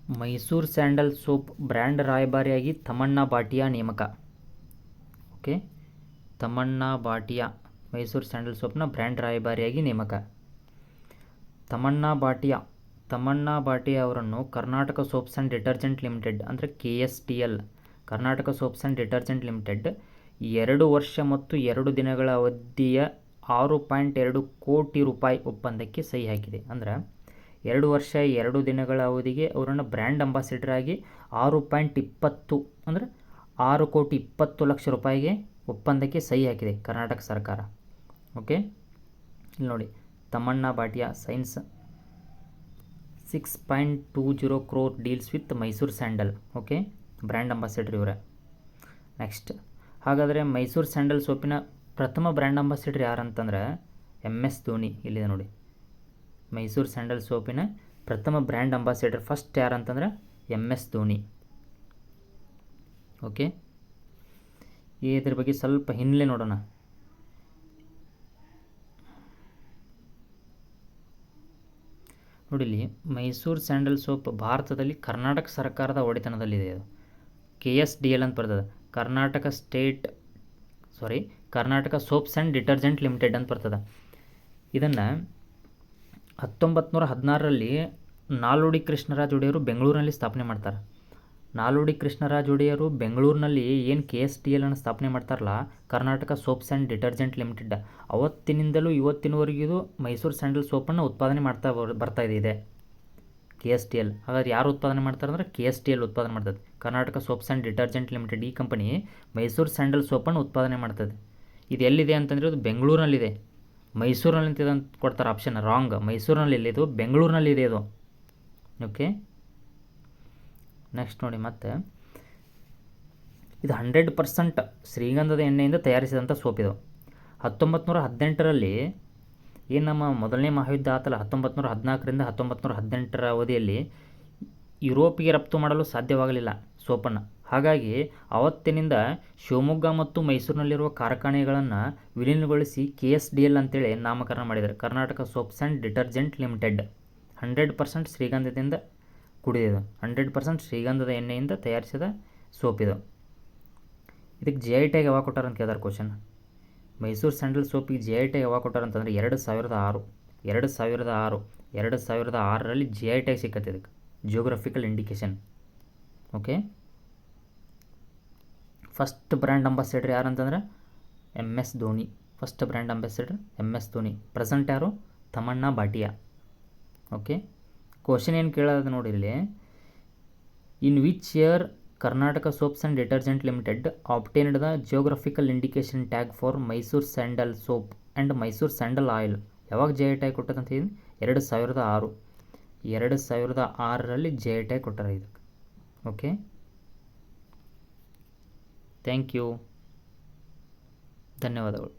Mysuru sandal soap brand ರಾಯಭಾರಿಯಾಗಿ ತಮನ್ನಾ ಭಾಟಿಯಾ ನೇಮಕ. ಓಕೆ, ತಮನ್ನಾ ಭಾಟಿಯಾ ಮೈಸೂರು ಸ್ಯಾಂಡಲ್ ಸೋಪ್ನ ಬ್ರ್ಯಾಂಡ್ ರಾಯಭಾರಿಯಾಗಿ ನೇಮಕ. ತಮನ್ನಾ ಭಾಟಿಯಾ ಅವರನ್ನು Karnataka soaps and detergent limited ಅಂದರೆ KSDL Karnataka soaps and detergent limited 2 ವರ್ಷ ಮತ್ತು 2 ದಿನಗಳ ಅವಧಿಯ 6.2 ಕೋಟಿ ರೂಪಾಯಿ ಒಪ್ಪಂದಕ್ಕೆ ಸಹಿ ಹಾಕಿದೆ. ಅಂದರೆ 2 ವರ್ಷ 2 ದಿನಗಳ ಅವಧಿಗೆ ಅವರನ್ನು ಬ್ರ್ಯಾಂಡ್ ಅಂಬಾಸಿಡರ್ ಆಗಿ 6.20 ಅಂದರೆ 6,20,00,000 ರೂಪಾಯಿಗೆ ಒಪ್ಪಂದಕ್ಕೆ ಸಹಿ ಹಾಕಿದೆ ಕರ್ನಾಟಕ ಸರ್ಕಾರ. ಓಕೆ, ಇಲ್ಲಿ ನೋಡಿ, Tamannaah Bhatia signs 6.20 crore deals with Mysore sandal. Okay, brand ambassador ಇವರೇ. ನೆಕ್ಸ್ಟ್, ಹಾಗಾದರೆ ಮೈಸೂರು ಸ್ಯಾಂಡಲ್ ಸೋಪಿನ ಪ್ರಥಮ ಬ್ರ್ಯಾಂಡ್ ಅಂಬಾಸಿಡರ್ ಯಾರಂತಂದರೆ MS ಧೋನಿ. ಇಲ್ಲಿದೆ ನೋಡಿ, ಮೈಸೂರು ಸ್ಯಾಂಡಲ್ ಸೋಪಿನ ಪ್ರಥಮ ಬ್ರ್ಯಾಂಡ್ ಅಂಬಾಸಿಡರ್ ಫಸ್ಟ್ ಯಾರಂತಂದರೆ MS ಧೋನಿ. ಓಕೆ, ಇದ್ರ ಬಗ್ಗೆ ಸ್ವಲ್ಪ ಹಿನ್ನೆಲೆ ನೋಡೋಣ. ನೋಡಿಲ್ಲಿ, ಮೈಸೂರು ಸ್ಯಾಂಡಲ್ ಸೋಪ್ ಭಾರತದಲ್ಲಿ ಕರ್ನಾಟಕ ಸರ್ಕಾರದ ಒಡೆತನದಲ್ಲಿದೆ. ಅದು KSDL ಅಂತ ಬರ್ತದೆ, Karnataka soaps and detergent limited ಅಂತ ಬರ್ತದೆ. ಇದನ್ನು 1916ರಲ್ಲಿ ನಾಲ್ವಡಿ ಕೃಷ್ಣರಾಜ ಒಡೆಯರು ಬೆಂಗಳೂರಿನಲ್ಲಿ ಸ್ಥಾಪನೆ ಮಾಡ್ತಾರೆ. ನಾಲ್ವಡಿ ಕೃಷ್ಣರಾಜ ಒಡೆಯರು ಬೆಂಗಳೂರಿನಲ್ಲಿ ಏನು KSDL ಅನ್ನು ಸ್ಥಾಪನೆ ಮಾಡ್ತಾರಲ್ಲ, Karnataka soaps and detergent limited, ಅವತ್ತಿನಿಂದಲೂ ಇವತ್ತಿನವರೆಗೂ ಮೈಸೂರು ಸ್ಯಾಂಡಲ್ ಸೋಪನ್ನು ಉತ್ಪಾದನೆ ಮಾಡ್ತಾ ಬರ್ತಾಯಿದೆ KSDL. ಹಾಗಾದ್ರೆ ಯಾರು ಉತ್ಪಾದನೆ ಮಾಡ್ತಾರೆ ಅಂದರೆ KSDL ಉತ್ಪಾದನೆ ಮಾಡ್ತದೆ. Karnataka soaps and detergent limited ಈ ಕಂಪನಿ ಮೈಸೂರು ಸ್ಯಾಂಡಲ್ ಸೋಪನ್ನು ಉತ್ಪಾದನೆ ಮಾಡ್ತದೆ. ಇದು ಎಲ್ಲಿದೆ ಅಂತಂದರೆ ಇದು ಬೆಂಗಳೂರಿನಲ್ಲಿದೆ. ಮೈಸೂರಿನಲ್ಲಿದೆ ಅಂತ ಕೊಡ್ತಾರೆ ಆಪ್ಷನ್, ರಾಂಗ್. ಮೈಸೂರಿನಲ್ಲಿದೆ, ಇದು ಬೆಂಗಳೂರಿನಲ್ಲಿದೆ ಇದು. ಓಕೆ, ನೆಕ್ಸ್ಟ್ ನೋಡಿ, ಮತ್ತೆ ಇದು 100% ಶ್ರೀಗಂಧದ ಎಣ್ಣೆಯಿಂದ ತಯಾರಿಸಿದಂಥ ಸೋಪ್ ಇದು. 1918ರಲ್ಲಿ ಏನು ನಮ್ಮ ಮೊದಲನೇ ಮಹಾಯುದ್ಧ ಆತಲ್ಲ, 1914ರಿಂದ 1918ರ ಅವಧಿಯಲ್ಲಿ ಯುರೋಪಿಗೆ ರಫ್ತು ಮಾಡಲು ಸಾಧ್ಯವಾಗಲಿಲ್ಲ ಸೋಪನ್ನು. ಹಾಗಾಗಿ ಅವತ್ತಿನಿಂದ ಶಿವಮೊಗ್ಗ ಮತ್ತು ಮೈಸೂರಿನಲ್ಲಿರುವ ಕಾರ್ಖಾನೆಗಳನ್ನು ವಿಲೀನಗೊಳಿಸಿ KSDL ಅಂತೇಳಿ ನಾಮಕರಣ ಮಾಡಿದ್ದಾರೆ. Karnataka soaps and detergent limited. 100% ಶ್ರೀಗಂಧದಿಂದ ಕೂಡಿದೆ. 100% ಶ್ರೀಗಂಧದ ಎಣ್ಣೆಯಿಂದ ತಯಾರಿಸಿದ ಸೋಪ್ ಇದು. ಇದಕ್ಕೆ GI ಟ್ಯಾಗ್ ಯಾವಾಗ ಕೊಟ್ಟಾರ ಅಂತ ಕೇಳಿದಾರೆ ಕ್ವಶನ್. ಮೈಸೂರು ಸ್ಯಾಂಡಲ್ ಸೋಪಿಗೆ GI ಟ್ಯಾಗ್ ಯಾವಾಗ ಕೊಟ್ಟಾರಂತಂದರೆ 2006ರಲ್ಲಿ GI ಟ್ಯಾಗ್ ಸಿಕ್ಕತ್ತೆ ಇದಕ್ಕೆ, geographical indication. Okay, first brand ambassador ಯಾರಂತಂದರೆ MS Dhoni. First brand ambassador MS Dhoni. Present ಯಾರು? ತಮನ್ನಾ ಭಾಟಿಯಾ. ಓಕೆ, ಕ್ವಶನ್ ಏನು ಕೇಳೋದು ನೋಡಿ ಇಲ್ಲಿ, in which year Karnataka soaps and detergent limited obtained the geographical indication tag for Mysore sandal soap and Mysore sandal oil. ಯಾವಾಗ GI tag ಕೊಟ್ಟದಂತ ಹೇಳಿ 2006ರಲ್ಲಿ GI ಟ್ಯಾಗ್ ಕೊಟ್ಟಾರ ಇದಕ್ಕೆ. ಓಕೆ, ಥ್ಯಾಂಕ್ ಯು, ಧನ್ಯವಾದಗಳು.